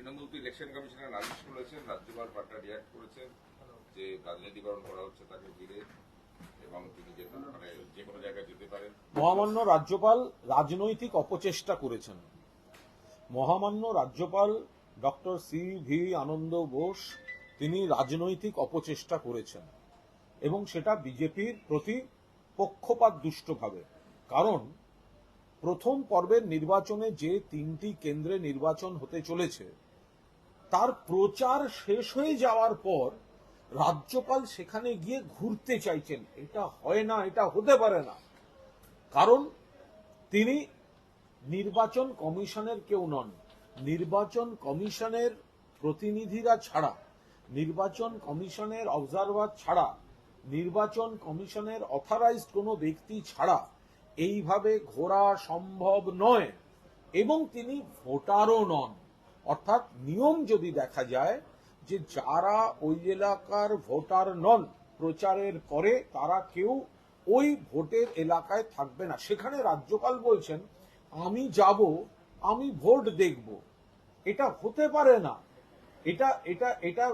তৃণমূল তো ইলেকশন কমিশনের নালিশ করেছেন, রাজ্যপাল পাল্টা রিয়াক্ট করেছেন যে রাজনীতিকরণ করা হচ্ছে তাকে ঘিরে, এবং তিনি যে কোনো জায়গায় যেতে পারেন। মহামান্য রাজ্যপাল রাজনৈতিক অপচেষ্টা করেছেন। মহামান্য রাজ্যপাল ডক্টর সি.ভি. আনন্দ বোস তিনি রাজনৈতিক অপচেষ্টা করেছেন এবং সেটা বিজেপির প্রতি পক্ষপাত দুষ্টভাবে। কারণ প্রথম পর্বের নির্বাচনে যে 3টি কেন্দ্রে নির্বাচন হতে চলেছে তার প্রচার শেষ হয়ে যাওয়ার পর রাজ্যপাল সেখানে গিয়ে ঘুরতে চাইছেন। এটা হয় না, এটা হতে পারে না। কারণ তিনি নির্বাচন কমিশনের কেউ নন। নির্বাচন কমিশনের প্রতিনিধিরা ছাড়া, নির্বাচন কমিশনের অবজারভার ছাড়া, নির্বাচন কমিশনের অথরাইজড কোনো ব্যক্তি ছাড়া এইভাবে ঘোরা সম্ভব নয়, এবং তিনি ভোটারও নন। অর্থাৎ নিয়ম যদি দেখা যায় যে যারা ওই এলাকার ভোটার নন প্রচারের পরে তারা কেউ ওই ভোটের এলাকায় থাকবে না। সেখানে রাজ্যপাল বলছেন আমি যাব, আমি ভোট দেখব। এটা হতে পারে না। এটা এটা এটা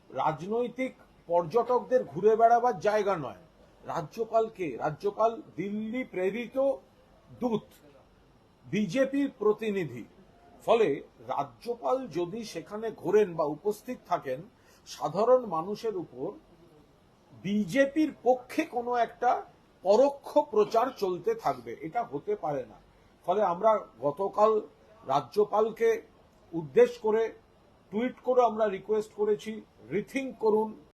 রাজনৈতিক পর্যটকদের ঘুরে বেড়াবার জায়গা নয়। রাজ্যপাল দিল্লি প্রেরিত দূত, বিজেপির প্রতিনিধি। ফলে রাজ্যপাল যদি সেখানে ঘোরেন বা উপস্থিত থাকেন, সাধারণ মানুষের উপর বিজেপির পক্ষে কোনো একটা পরোক্ষ প্রচার চলতে থাকবে। এটা হতে পারে না। ফলে আমরা গতকাল রাজ্যপালকে উদ্দেশ্য করে টুইট করে আমরা রিকোয়েস্ট করেছি, রিথিঙ্ক করুন।